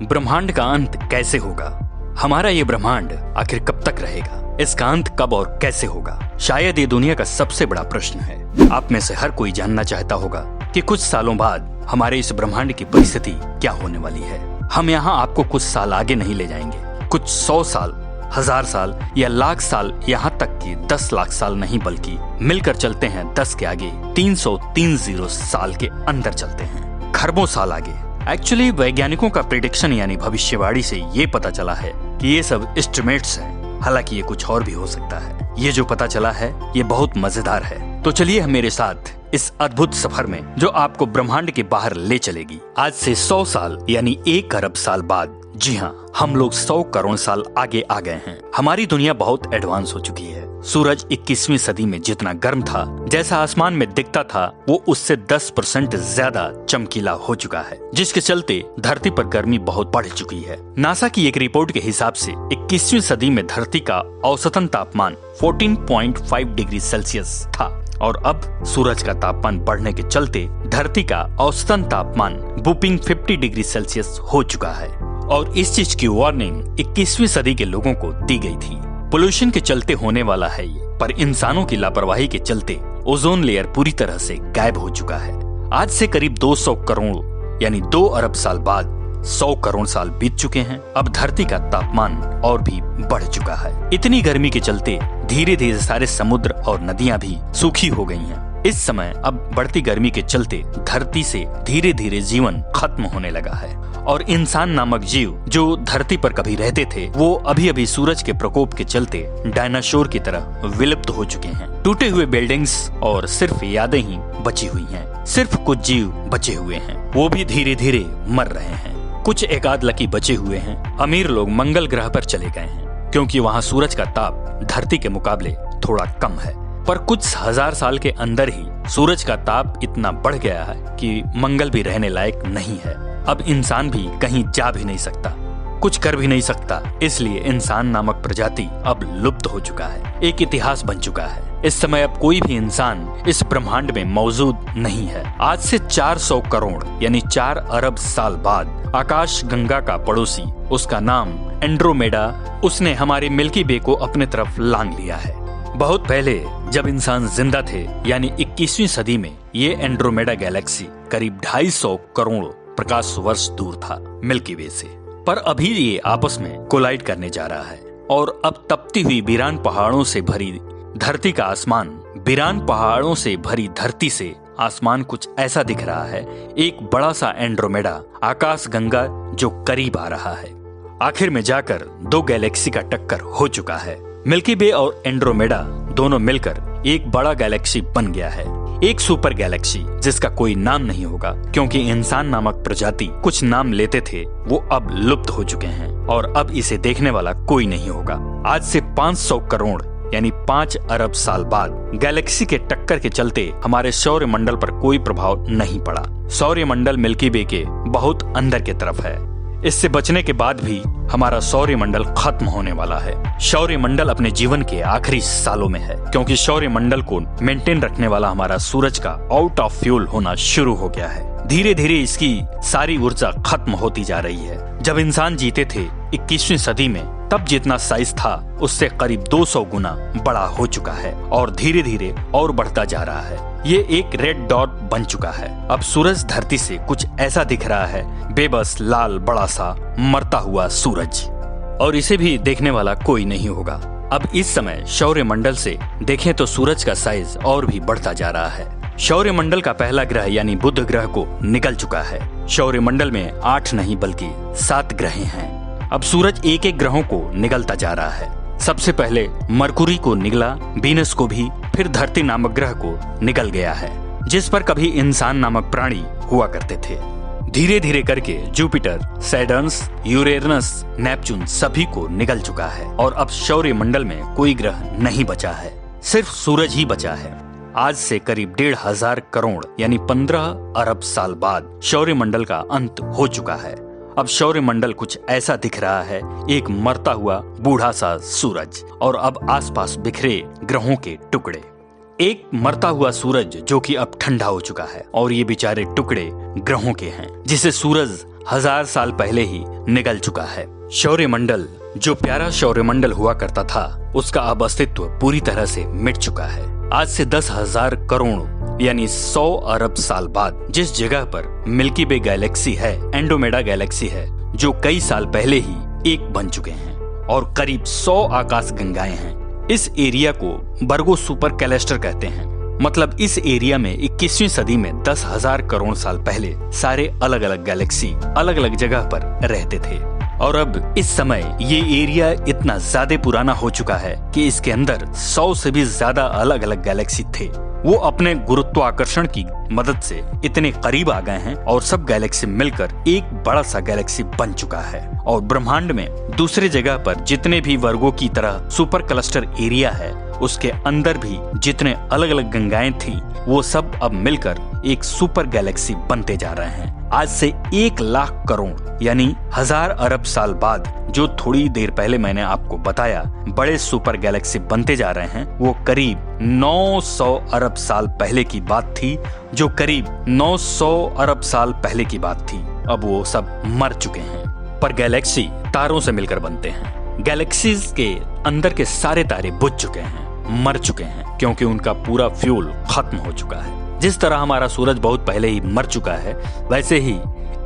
ब्रह्मांड का अंत कैसे होगा? हमारा ये ब्रह्मांड आखिर कब तक रहेगा? इसका अंत कब और कैसे होगा? शायद ये दुनिया का सबसे बड़ा प्रश्न है। आप में से हर कोई जानना चाहता होगा कि कुछ सालों बाद हमारे इस ब्रह्मांड की परिस्थिति क्या होने वाली है। हम यहाँ आपको कुछ साल आगे नहीं ले जाएंगे, कुछ 100 साल, 1000 साल या लाख साल, यहाँ तक कि 10 लाख साल नहीं, बल्कि मिलकर चलते हैं 10 के आगे 330 साल के अंदर चलते हैं, खरबों साल आगे। एक्चुअली वैज्ञानिकों का प्रेडिक्शन यानी भविष्यवाणी से ये पता चला है कि ये सब एस्टिमेट्स हैं, हालांकि ये कुछ और भी हो सकता है। ये जो पता चला है ये बहुत मजेदार है। तो चलिए मेरे साथ इस अद्भुत सफर में जो आपको ब्रह्मांड के बाहर ले चलेगी। आज से 100 साल यानी 1 अरब साल बाद, जी हाँ, हम लोग 100 करोड़ साल आगे आ गए हैं। हमारी दुनिया बहुत एडवांस हो चुकी है। सूरज 21वीं सदी में जितना गर्म था, जैसा आसमान में दिखता था, वो उससे 10% ज्यादा चमकीला हो चुका है, जिसके चलते धरती पर गर्मी बहुत बढ़ चुकी है। नासा की एक रिपोर्ट के हिसाब से 21वीं सदी में धरती का औसतन तापमान 14.5 डिग्री सेल्सियस था और अब सूरज का तापमान बढ़ने के चलते धरती का औसतन तापमान बुपिंग 50 डिग्री सेल्सियस हो चुका है। और इस चीज की वार्निंग 21वीं सदी के लोगों को दी गई थी। पोल्यूशन के चलते होने वाला है ये, पर इंसानों की लापरवाही के चलते ओजोन लेयर पूरी तरह से गायब हो चुका है। आज से करीब 200 करोड़ यानी 2 अरब साल बाद 100 करोड़ साल बीत चुके हैं। अब धरती का तापमान और भी बढ़ चुका है। इतनी गर्मी के चलते धीरे धीरे सारे समुद्र और नदियां भी सूखी हो गई हैं। इस समय अब बढ़ती गर्मी के चलते धरती से धीरे धीरे जीवन खत्म होने लगा है और इंसान नामक जीव जो धरती पर कभी रहते थे, वो अभी अभी सूरज के प्रकोप के चलते डायनासोर की तरह विलुप्त हो चुके हैं। टूटे हुए बिल्डिंग्स और सिर्फ यादें ही बची हुई हैं। सिर्फ कुछ जीव बचे हुए हैं, वो भी धीरे धीरे मर रहे हैं। कुछ एकाध लकी बचे हुए हैं। अमीर लोग मंगल ग्रह पर चले गए हैं क्योंकि वहाँ सूरज का ताप धरती के मुकाबले थोड़ा कम है। पर कुछ 1000 साल के अंदर ही सूरज का ताप इतना बढ़ गया है कि मंगल भी रहने लायक नहीं है। अब इंसान भी कहीं जा भी नहीं सकता, कुछ कर भी नहीं सकता। इसलिए इंसान नामक प्रजाति अब लुप्त हो चुका है, एक इतिहास बन चुका है। इस समय अब कोई भी इंसान इस ब्रह्मांड में मौजूद नहीं है। आज से 400 करोड़ यानी 4 अरब साल बाद आकाश गंगा का पड़ोसी, उसका नाम एंड्रोमेडा, उसने हमारे मिल्की वे को अपने तरफ लांग लिया है। बहुत पहले जब इंसान जिंदा थे यानी 21वीं सदी में, ये एंड्रोमेडा गैलेक्सी करीब 250 करोड़ प्रकाश वर्ष दूर था मिल्की वे से। पर अभी ये आपस में कोलाइड करने जा रहा है और अब तपती हुई वीरान पहाड़ों से भरी धरती का आसमान, वीरान पहाड़ों से भरी धरती से आसमान कुछ ऐसा दिख रहा है, एक बड़ा सा एंड्रोमेडा आकाश गंगा जो करीब आ रहा है। आखिर में जाकर 2 गैलेक्सी का टक्कर हो चुका है। मिल्की वे और एंड्रोमेडा दोनों मिलकर एक बड़ा गैलेक्सी बन गया है, एक सुपर गैलेक्सी जिसका कोई नाम नहीं होगा क्योंकि इंसान नामक प्रजाति कुछ नाम लेते थे, वो अब लुप्त हो चुके हैं और अब इसे देखने वाला कोई नहीं होगा। आज से 500 करोड़ यानी 5 अरब साल बाद गैलेक्सी के टक्कर के चलते हमारे सौर मंडल पर कोई प्रभाव नहीं पड़ा। सौर मंडल मिल्की वे के बहुत अंदर की तरफ है। इससे बचने के बाद भी हमारा सौर मंडल खत्म होने वाला है। सौर मंडल अपने जीवन के आखिरी सालों में है क्योंकि सौर मंडल को मेंटेन रखने वाला हमारा सूरज का आउट ऑफ फ्यूल होना शुरू हो गया है। धीरे धीरे इसकी सारी ऊर्जा खत्म होती जा रही है। जब इंसान जीते थे 21वीं सदी में, तब जितना साइज था उससे करीब 200 गुना बड़ा हो चुका है और धीरे धीरे और बढ़ता जा रहा है। ये एक रेड डॉट बन चुका है। अब सूरज धरती से कुछ ऐसा दिख रहा है, बेबस लाल बड़ा सा मरता हुआ सूरज, और इसे भी देखने वाला कोई नहीं होगा। अब इस समय सौर मंडल से देखें तो सूरज का साइज और भी बढ़ता जा रहा है। सौर मंडल का पहला ग्रह यानी बुध ग्रह को निकल चुका है। सौर मंडल में 8 नहीं बल्कि 7 ग्रह हैं। अब सूरज एक एक ग्रहों को निगलता जा रहा है। सबसे पहले मरकुरी को निगला, वीनस को भी, फिर धरती नामक ग्रह को निगल गया है जिस पर कभी इंसान नामक प्राणी हुआ करते थे। धीरे धीरे करके जुपिटर, सैटर्न्स, यूरेनस, नेपच्यून सभी को निगल चुका है और अब सौर मंडल में कोई ग्रह नहीं बचा है, सिर्फ सूरज ही बचा है। आज से करीब 1,500 करोड़ यानी 15 अरब साल बाद सौर मंडल का अंत हो चुका है। अब सौर मंडल कुछ ऐसा दिख रहा है, एक मरता हुआ बूढ़ा सा सूरज और अब आसपास बिखरे ग्रहों के टुकड़े। एक मरता हुआ सूरज जो कि अब ठंडा हो चुका है और ये बेचारे टुकड़े ग्रहों के हैं जिसे सूरज 1000 साल पहले ही निकल चुका है। सौरमंडल जो प्यारा सौरमंडल हुआ करता था, उसका अब अस्तित्व पूरी तरह से मिट चुका है। आज से 10,000 करोड़ यानी 100 अरब साल बाद जिस जगह पर मिल्की वे गैलेक्सी है, एंड्रोमेडा गैलेक्सी है, जो कई साल पहले ही एक बन चुके हैं और करीब 100 आकाश गंगाएं हैं। इस एरिया को बर्गो सुपर कैलेस्टर कहते हैं। मतलब इस एरिया में 21वीं सदी में 10,000 करोड़ साल पहले सारे अलग अलग गैलेक्सी अलग अलग जगह पर रहते थे और अब इस समय ये एरिया इतना ज्यादा पुराना हो चुका है कि इसके अंदर 100 से भी ज्यादा अलग अलग गैलेक्सी थे। वो अपने गुरुत्वाकर्षण की मदद से इतने करीब आ गए हैं और सब गैलेक्सी मिलकर एक बड़ा सा गैलेक्सी बन चुका है। और ब्रह्मांड में दूसरे जगह पर जितने भी वर्गों की तरह सुपर क्लस्टर एरिया है, उसके अंदर भी जितने अलग अलग गंगाएं थी, वो सब अब मिलकर एक सुपर गैलेक्सी बनते जा रहे हैं। आज से 1 लाख करोड़ यानी 1000 अरब साल बाद जो थोड़ी देर पहले मैंने आपको बताया बड़े सुपर गैलेक्सी बनते जा रहे हैं, वो करीब 900 अरब साल पहले की बात थी। जो करीब 900 अरब साल पहले की बात थी, अब वो सब मर चुके हैं। पर गैलेक्सी तारों से मिलकर बनते हैं। गैलेक्सीज के अंदर के सारे तारे बुझ चुके हैं, मर चुके हैं, क्योंकि उनका पूरा फ्यूल खत्म हो चुका है। जिस तरह हमारा सूरज बहुत पहले ही मर चुका है, वैसे ही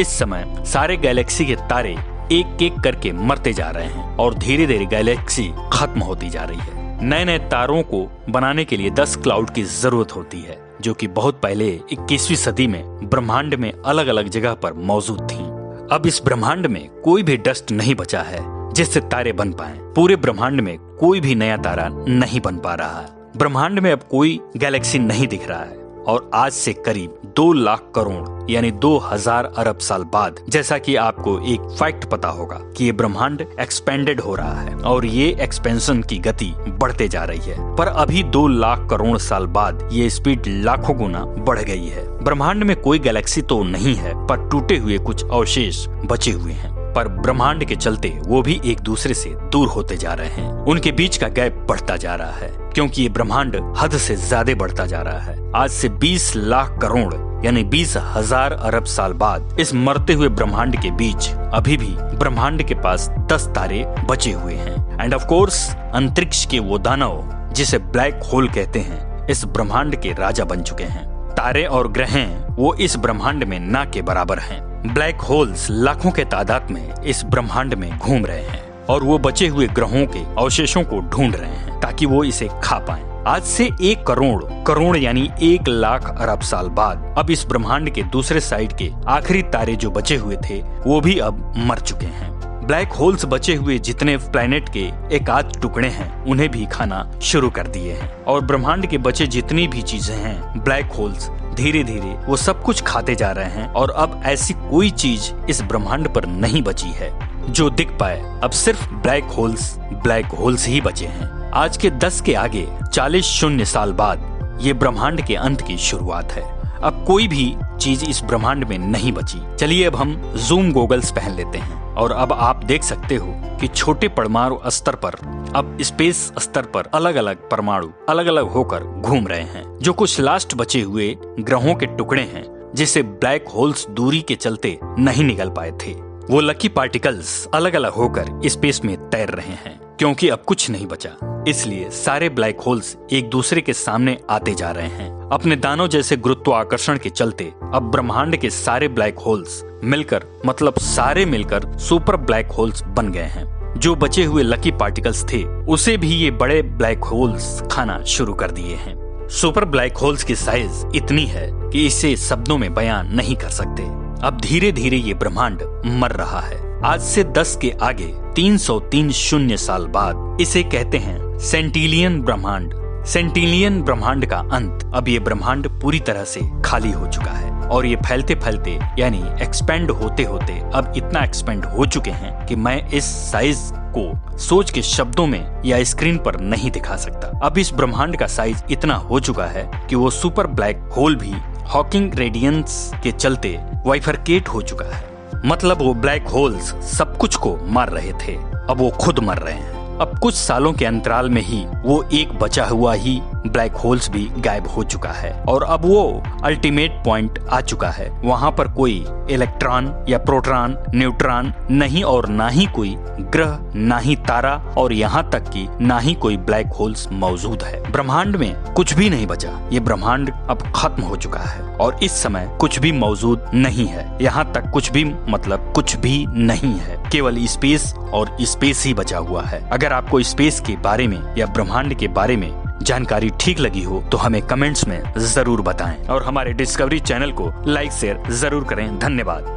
इस समय सारे गैलेक्सी के तारे एक एक करके मरते जा रहे हैं और धीरे धीरे गैलेक्सी खत्म होती जा रही है। नए नए तारों को बनाने के लिए 10 क्लाउड की जरूरत होती है, जो कि बहुत पहले 21वीं सदी में ब्रह्मांड में अलग अलग जगह पर मौजूद थी। अब इस ब्रह्मांड में कोई भी डस्ट नहीं बचा है जिससे तारे बन पाएं। पूरे ब्रह्मांड में कोई भी नया तारा नहीं बन पा रहा है। ब्रह्मांड में अब कोई गैलेक्सी नहीं दिख रहा है और आज से करीब 2 लाख करोड़ यानी 2000 अरब साल बाद, जैसा कि आपको एक फैक्ट पता होगा कि ये ब्रह्मांड एक्सपेंडेड हो रहा है और ये एक्सपेंशन की गति बढ़ते जा रही है। पर अभी 2 लाख करोड़ साल बाद ये स्पीड लाखों गुना बढ़ गई है। ब्रह्मांड में कोई गैलेक्सी तो नहीं है, पर टूटे हुए कुछ अवशेष बचे हुए हैं। पर ब्रह्मांड के चलते वो भी एक दूसरे से दूर होते जा रहे हैं। उनके बीच का गैप बढ़ता जा रहा है, क्योंकि ये ब्रह्मांड हद से ज्यादा बढ़ता जा रहा है। आज से 20 लाख करोड़ यानी 20,000 अरब साल बाद इस मरते हुए ब्रह्मांड के बीच अभी भी ब्रह्मांड के पास 10 तारे बचे हुए हैं। एंड ऑफ कोर्स अंतरिक्ष के वो दानव जिसे ब्लैक होल कहते हैं, इस ब्रह्मांड के राजा बन चुके हैं। तारे और ग्रह वो इस ब्रह्मांड में ना के बराबर हैं। ब्लैक होल्स लाखों के तादाद में इस ब्रह्मांड में घूम रहे हैं और वो बचे हुए ग्रहों के अवशेषों को ढूंढ रहे हैं ताकि वो इसे खा पाएं। आज से 1 करोड़ यानी 1 लाख अरब साल बाद अब इस ब्रह्मांड के दूसरे साइड के आखिरी तारे जो बचे हुए थे, वो भी अब मर चुके हैं। ब्लैक होल्स बचे हुए जितने प्लैनेट के एक आध टुकड़े हैं, उन्हें भी खाना शुरू कर दिए हैं और ब्रह्मांड के बचे जितनी भी चीजें हैं, ब्लैक होल्स धीरे धीरे वो सब कुछ खाते जा रहे हैं और अब ऐसी कोई चीज इस ब्रह्मांड पर नहीं बची है जो दिख पाए। अब सिर्फ ब्लैक होल्स ही बचे हैं। आज के 10 के आगे 40 शून्य साल बाद ये ब्रह्मांड के अंत की शुरुआत है। अब कोई भी चीज इस ब्रह्मांड में नहीं बची। चलिए अब हम जूम गॉगल्स पहन लेते हैं और अब आप देख सकते हो कि छोटे परमाणु स्तर पर अब स्पेस स्तर पर अलग अलग परमाणु अलग अलग होकर घूम रहे हैं। जो कुछ लास्ट बचे हुए ग्रहों के टुकड़े हैं जिसे ब्लैक होल्स दूरी के चलते नहीं निकल पाए थे, वो लकी पार्टिकल्स अलग अलग होकर स्पेस में तैर रहे हैं। क्योंकि अब कुछ नहीं बचा, इसलिए सारे ब्लैक होल्स एक दूसरे के सामने आते जा रहे हैं। अपने दानों जैसे गुरुत्वाकर्षण के चलते अब ब्रह्मांड के सारे ब्लैक होल्स मिलकर मतलब सारे मिलकर सुपर ब्लैक होल्स बन गए हैं। जो बचे हुए लकी पार्टिकल्स थे, उसे भी ये बड़े ब्लैक होल्स खाना शुरू कर दिए हैं। सुपर ब्लैक होल्स की साइज इतनी है कि इसे शब्दों में बयान नहीं कर सकते। अब धीरे धीरे ये ब्रह्मांड मर रहा है। आज से 10 के आगे 303 शून्य साल बाद इसे कहते हैं सेंटिलियन ब्रह्मांड। सेंटिलियन ब्रह्मांड का अंत। अब ये ब्रह्मांड पूरी तरह से खाली हो चुका है और ये फैलते फैलते यानी एक्सपेंड होते होते अब इतना एक्सपेंड हो चुके हैं कि मैं इस साइज को सोच के शब्दों में या स्क्रीन पर नहीं दिखा सकता। अब इस ब्रह्मांड का साइज इतना हो चुका है कि वो सुपर ब्लैक होल भी हॉकिंग रेडियंस के चलते वाइफरकेट हो चुका है। मतलब वो ब्लैक होल्स सब कुछ को मार रहे थे, अब वो खुद मर रहे हैं। अब कुछ सालों के अंतराल में ही वो एक बचा हुआ ही ब्लैक होल्स भी गायब हो चुका है और अब वो अल्टीमेट पॉइंट आ चुका है। वहाँ पर कोई इलेक्ट्रॉन या प्रोटॉन, न्यूट्रॉन नहीं और ना ही कोई ग्रह, ना ही तारा और यहाँ तक कि ना ही कोई ब्लैक होल्स मौजूद है। ब्रह्मांड में कुछ भी नहीं बचा। ये ब्रह्मांड अब खत्म हो चुका है और इस समय कुछ भी मौजूद नहीं है। यहाँ तक कुछ भी मतलब कुछ भी नहीं है, केवल स्पेस और स्पेस ही बचा हुआ है। अगर आपको स्पेस के बारे में या ब्रह्मांड के बारे में जानकारी ठीक लगी हो तो हमें कमेंट्स में जरूर बताएं और हमारे डिस्कवरी चैनल को लाइक शेयर जरूर करें। धन्यवाद।